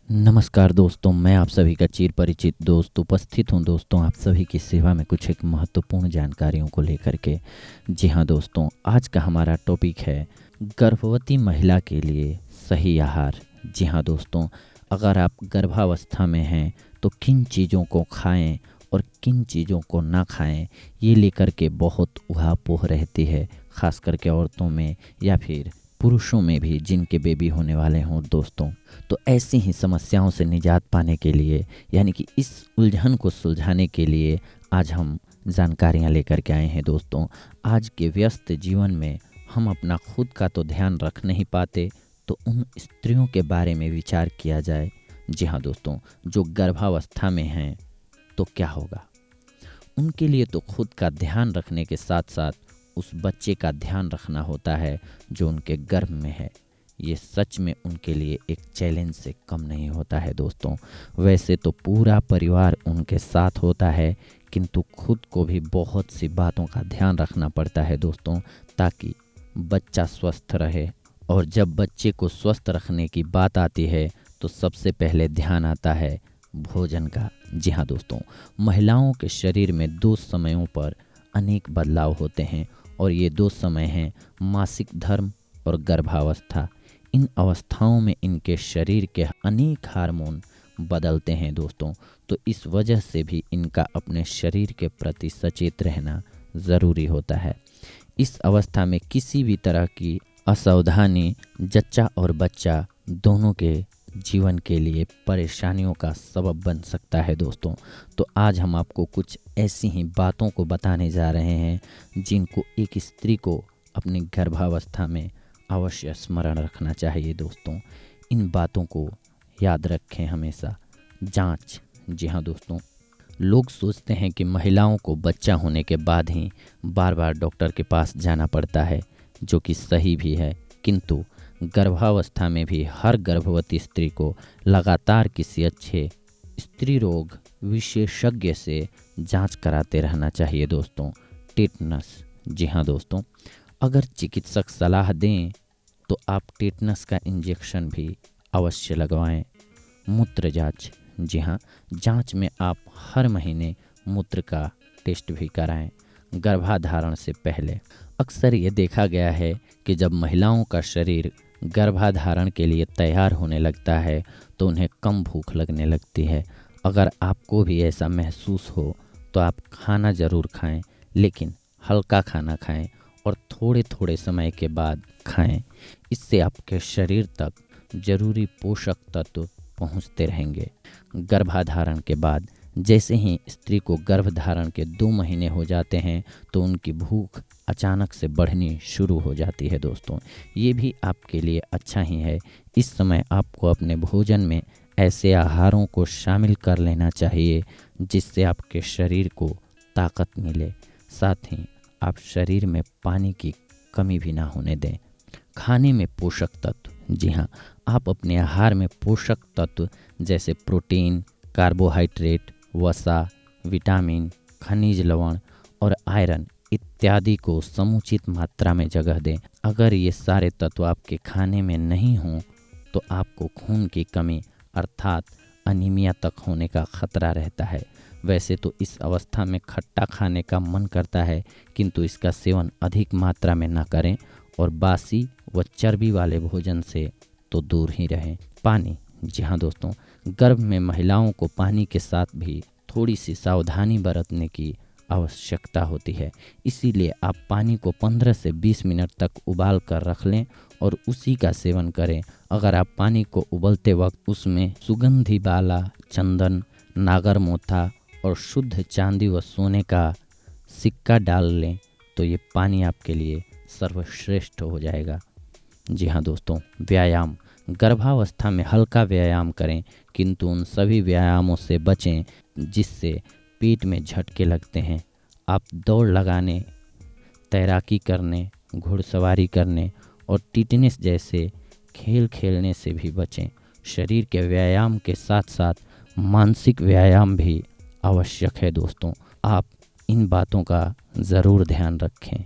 नमस्कार दोस्तों, मैं आप सभी का चिर परिचित दोस्त उपस्थित हूं दोस्तों आप सभी की सेवा में कुछ एक महत्वपूर्ण जानकारियों को लेकर के। जी हाँ दोस्तों, आज का हमारा टॉपिक है गर्भवती महिला के लिए सही आहार। जी हाँ दोस्तों, अगर आप गर्भावस्था में हैं तो किन चीज़ों को खाएं और किन चीज़ों को ना खाएं, ये लेकर के बहुत उहापोह रहती है, ख़ास करके औरतों में या फिर पुरुषों में भी जिनके बेबी होने वाले हों दोस्तों। तो ऐसी ही समस्याओं से निजात पाने के लिए, यानी कि इस उलझन को सुलझाने के लिए आज हम जानकारियाँ लेकर के आए हैं दोस्तों। आज के व्यस्त जीवन में हम अपना खुद का तो ध्यान रख नहीं पाते, तो उन स्त्रियों के बारे में विचार किया जाए। जी हाँ दोस्तों, जो गर्भावस्था में हैं तो क्या होगा उनके लिए। तो खुद का ध्यान रखने के साथ साथ उस बच्चे का ध्यान रखना होता है जो उनके गर्भ में है। ये सच में उनके लिए एक चैलेंज से कम नहीं होता है दोस्तों। वैसे तो पूरा परिवार उनके साथ होता है, किंतु खुद को भी बहुत सी बातों का ध्यान रखना पड़ता है दोस्तों, ताकि बच्चा स्वस्थ रहे। और जब बच्चे को स्वस्थ रखने की बात आती है तो सबसे पहले ध्यान आता है भोजन का। जी हाँ दोस्तों, महिलाओं के शरीर में दो समयों पर अनेक बदलाव होते हैं, और ये दो समय हैं मासिक धर्म और गर्भावस्था। इन अवस्थाओं में इनके शरीर के अनेक हार्मोन बदलते हैं दोस्तों, तो इस वजह से भी इनका अपने शरीर के प्रति सचेत रहना ज़रूरी होता है। इस अवस्था में किसी भी तरह की असावधानी जच्चा और बच्चा दोनों के जीवन के लिए परेशानियों का सबब बन सकता है दोस्तों। तो आज हम आपको कुछ ऐसी ही बातों को बताने जा रहे हैं जिनको एक स्त्री को अपनी गर्भावस्था में अवश्य स्मरण रखना चाहिए दोस्तों। इन बातों को याद रखें हमेशा। जांच। जी हाँ दोस्तों, लोग सोचते हैं कि महिलाओं को बच्चा होने के बाद ही बार बार डॉक्टर के पास जाना पड़ता है, जो कि सही भी है, किंतु गर्भावस्था में भी हर गर्भवती स्त्री को लगातार किसी अच्छे स्त्री रोग विशेषज्ञ से जांच कराते रहना चाहिए दोस्तों। टेटनस। जी हाँ दोस्तों, अगर चिकित्सक सलाह दें तो आप टेटनस का इंजेक्शन भी अवश्य लगवाएं। मूत्र जांच। जी हाँ, जांच में आप हर महीने मूत्र का टेस्ट भी कराएं गर्भाधारण से पहले। अक्सर ये देखा गया है कि जब महिलाओं का शरीर गर्भाधारण के लिए तैयार होने लगता है तो उन्हें कम भूख लगने लगती है। अगर आपको भी ऐसा महसूस हो तो आप खाना ज़रूर खाएं, लेकिन हल्का खाना खाएं और थोड़े थोड़े समय के बाद खाएं। इससे आपके शरीर तक जरूरी पोषक तत्व पहुंचते रहेंगे। गर्भाधारण के बाद जैसे ही स्त्री को गर्भधारण के 2 महीने हो जाते हैं तो उनकी भूख अचानक से बढ़नी शुरू हो जाती है दोस्तों। ये भी आपके लिए अच्छा ही है। इस समय आपको अपने भोजन में ऐसे आहारों को शामिल कर लेना चाहिए जिससे आपके शरीर को ताकत मिले, साथ ही आप शरीर में पानी की कमी भी ना होने दें। खाने में पोषक तत्व। जी हाँ, आप अपने आहार में पोषक तत्व जैसे प्रोटीन, कार्बोहाइड्रेट, वसा, विटामिन, खनिज लवण और आयरन इत्यादि को समुचित मात्रा में जगह दें। अगर ये सारे तत्व आपके खाने में नहीं हों तो आपको खून की कमी अर्थात अनीमिया तक होने का खतरा रहता है। वैसे तो इस अवस्था में खट्टा खाने का मन करता है, किंतु इसका सेवन अधिक मात्रा में न करें और बासी व चर्बी वाले भोजन से तो दूर ही रहें। पानी। जी हाँ दोस्तों, गर्भ में महिलाओं को पानी के साथ भी थोड़ी सी सावधानी बरतने की आवश्यकता होती है। इसीलिए आप पानी को 15 से 20 मिनट तक उबाल कर रख लें और उसी का सेवन करें। अगर आप पानी को उबलते वक्त उसमें सुगंधी बाला, चंदन, नागर मोथा और शुद्ध चांदी व सोने का सिक्का डाल लें तो ये पानी आपके लिए सर्वश्रेष्ठ हो जाएगा। जी हाँ दोस्तों, व्यायाम। गर्भावस्था में हल्का व्यायाम करें, किंतु उन सभी व्यायामों से बचें जिससे पेट में झटके लगते हैं। आप दौड़ लगाने, तैराकी करने, घुड़सवारी करने और टिटनेस जैसे खेल खेलने से भी बचें। शरीर के व्यायाम के साथ साथ मानसिक व्यायाम भी आवश्यक है दोस्तों। आप इन बातों का ज़रूर ध्यान रखें।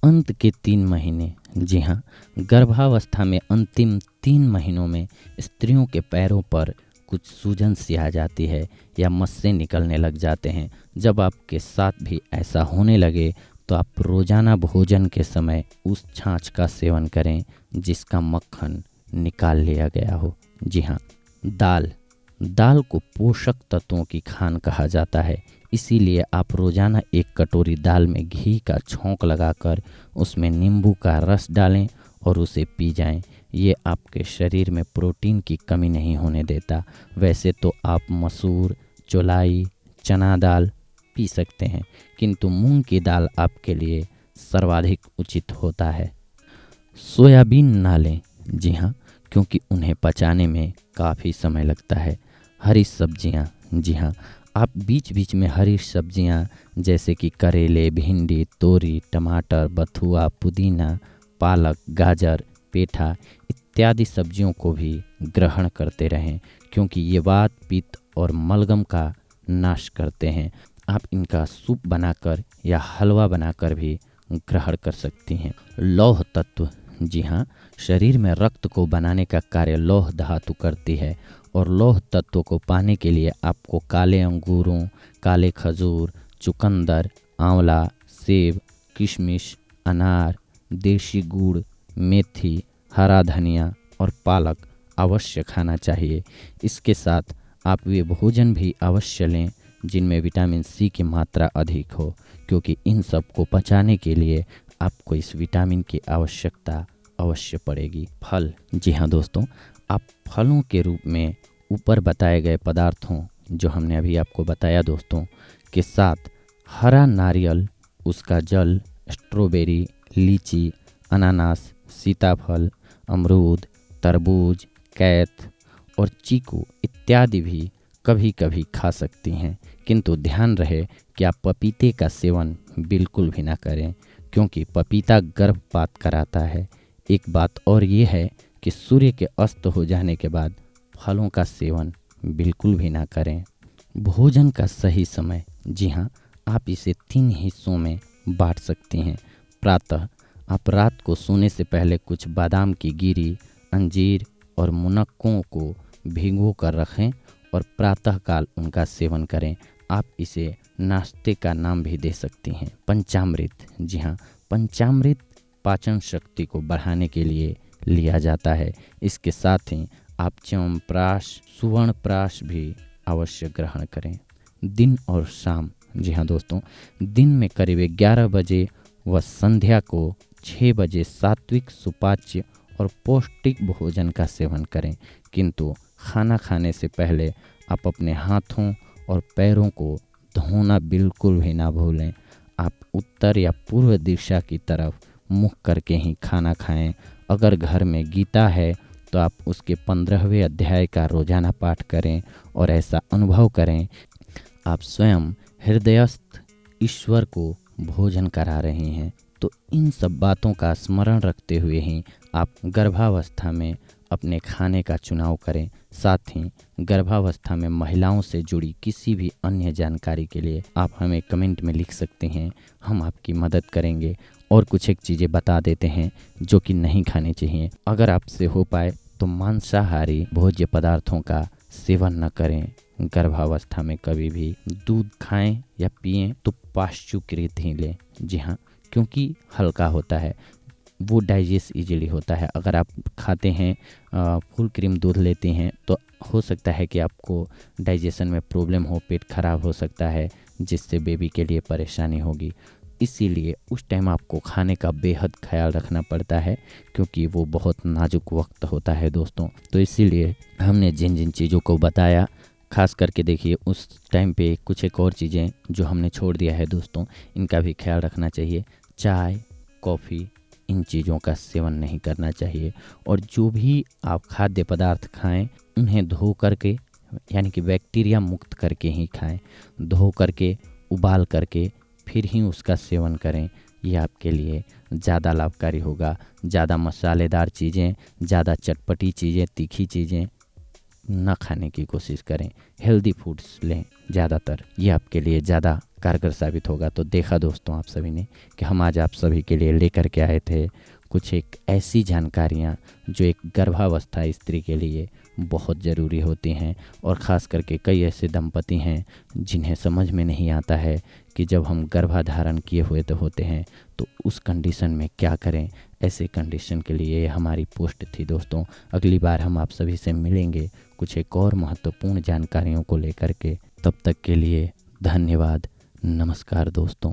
अंत के 3 महीने। जी हाँ, गर्भावस्था में अंतिम 3 महीनों में स्त्रियों के पैरों पर कुछ सूजन सी आ जाती है या मस्से निकलने लग जाते हैं, जब आपके साथ भी ऐसा होने लगे तो आप रोज़ाना भोजन के समय उस छाछ का सेवन करें जिसका मक्खन निकाल लिया गया हो। जी हाँ, दाल दाल को पोषक तत्वों की खान कहा जाता है, इसीलिए आप रोज़ाना 1 कटोरी दाल में घी का छौंक लगाकर उसमें नींबू का रस डालें और उसे पी जाएं। ये आपके शरीर में प्रोटीन की कमी नहीं होने देता। वैसे तो आप मसूर, चौलाई, चना दाल पी सकते हैं, किंतु मूंग की दाल आपके लिए सर्वाधिक उचित होता है। सोयाबीन ना लें, जी हाँ, क्योंकि उन्हें पचाने में काफ़ी समय लगता है। हरी सब्जियाँ, जी हाँ, आप बीच बीच में हरी सब्जियाँ जैसे कि करेले, भिंडी, तोरी, टमाटर, बथुआ, पुदीना, पालक, गाजर, पेठा इत्यादि सब्जियों को भी ग्रहण करते रहें, क्योंकि ये वात, पित्त और मलगम का नाश करते हैं। आप इनका सूप बनाकर या हलवा बनाकर भी ग्रहण कर सकती हैं। लौह तत्व, जी हाँ, शरीर में रक्त को बनाने का कार्य लौह धातु करती है और लौह तत्व को पाने के लिए आपको काले अंगूरों, काले खजूर, चुकंदर, आंवला, सेब, किशमिश, अनार, देशी गुड़, मेथी, हरा धनिया और पालक अवश्य खाना चाहिए। इसके साथ आप वे भोजन भी अवश्य लें जिनमें विटामिन सी की मात्रा अधिक हो, क्योंकि इन सब को पचाने के लिए आपको इस विटामिन की आवश्यकता अवश्य पड़ेगी। फल, जी हाँ दोस्तों, आप फलों के रूप में ऊपर बताए गए पदार्थों जो हमने अभी आपको बताया दोस्तों के साथ हरा नारियल, उसका जल, स्ट्रॉबेरी, लीची, अनानास, सीताफल, अमरूद, तरबूज, कैथ और चीकू इत्यादि भी कभी कभी खा सकती हैं, किंतु ध्यान रहे कि आप पपीते का सेवन बिल्कुल भी ना करें, क्योंकि पपीता गर्भपात कराता है। एक बात और ये है कि सूर्य के अस्त हो जाने के बाद फलों का सेवन बिल्कुल भी ना करें। भोजन का सही समय, जी हाँ, आप इसे 3 हिस्सों में बांट सकती हैं। प्रातः आप रात को सोने से पहले कुछ बादाम की गिरी, अंजीर और मुनक्कों को भिगो कर रखें और प्रातःकाल उनका सेवन करें। आप इसे नाश्ते का नाम भी दे सकती हैं। पंचामृत, जी हाँ, पंचामृत पाचन शक्ति को बढ़ाने के लिए लिया जाता है। इसके साथ ही आप च्यवनप्राश, सुवर्णप्राश भी अवश्य ग्रहण करें। दिन और शाम, जी हाँ दोस्तों, दिन में करीब 11 बजे व संध्या को 6 बजे सात्विक, सुपाच्य और पौष्टिक भोजन का सेवन करें, किंतु खाना खाने से पहले आप अपने हाथों और पैरों को धोना बिल्कुल भी ना भूलें। आप उत्तर या पूर्व दिशा की तरफ मुख करके ही खाना खाएं। अगर घर में गीता है तो आप उसके 15वें अध्याय का रोजाना पाठ करें और ऐसा अनुभव करें आप स्वयं हृदयस्थ ईश्वर को भोजन करा रहे हैं। तो इन सब बातों का स्मरण रखते हुए ही आप गर्भावस्था में अपने खाने का चुनाव करें। साथ ही गर्भावस्था में महिलाओं से जुड़ी किसी भी अन्य जानकारी के लिए आप हमें कमेंट में लिख सकते हैं, हम आपकी मदद करेंगे और कुछ एक चीज़ें बता देते हैं जो कि नहीं खानी चाहिए। अगर आपसे हो पाए तो मांसाहारी भोज्य पदार्थों का सेवन न करें। गर्भावस्था में कभी भी दूध खाएं या पिएं तो पाश्चुकृत ही लें, जी हाँ, क्योंकि हल्का होता है, वो डाइजेस्ट इजीली होता है। अगर आप खाते हैं फुल क्रीम दूध लेते हैं तो हो सकता है कि आपको डाइजेशन में प्रॉब्लम हो, पेट खराब हो सकता है, जिससे बेबी के लिए परेशानी होगी। इसीलिए उस टाइम आपको खाने का बेहद ख्याल रखना पड़ता है, क्योंकि वो बहुत नाजुक वक्त होता है दोस्तों। तो इसीलिए हमने जिन जिन चीज़ों को बताया, खास करके देखिए उस टाइम पे कुछ एक और चीज़ें जो हमने छोड़ दिया है दोस्तों, इनका भी ख्याल रखना चाहिए। चाय, कॉफ़ी, इन चीज़ों का सेवन नहीं करना चाहिए। और जो भी आप खाद्य पदार्थ खाएं उन्हें धो करके, यानी कि बैक्टीरिया मुक्त करके ही खाएं। धो करके, उबाल करके फिर ही उसका सेवन करें, ये आपके लिए ज़्यादा लाभकारी होगा। ज़्यादा मसालेदार चीज़ें, ज़्यादा चटपटी चीज़ें, तीखी चीज़ें न खाने की कोशिश करें। हेल्दी फूड्स लें ज़्यादातर, ये आपके लिए ज़्यादा कारगर साबित होगा। तो देखा दोस्तों आप सभी ने कि हम आज आप सभी के लिए लेकर के आए थे कुछ एक ऐसी जानकारियाँ जो एक गर्भावस्था स्त्री के लिए बहुत ज़रूरी होती हैं। और ख़ास करके कई ऐसे दंपति हैं जिन्हें समझ में नहीं आता है कि जब हम गर्भाधारण किए हुए तो होते हैं तो उस कंडीशन में क्या करें। ऐसे कंडीशन के लिए हमारी पोस्ट थी दोस्तों। अगली बार हम आप सभी से मिलेंगे कुछ एक और महत्वपूर्ण जानकारियों को लेकर के। तब तक के लिए धन्यवाद। नमस्कार दोस्तों।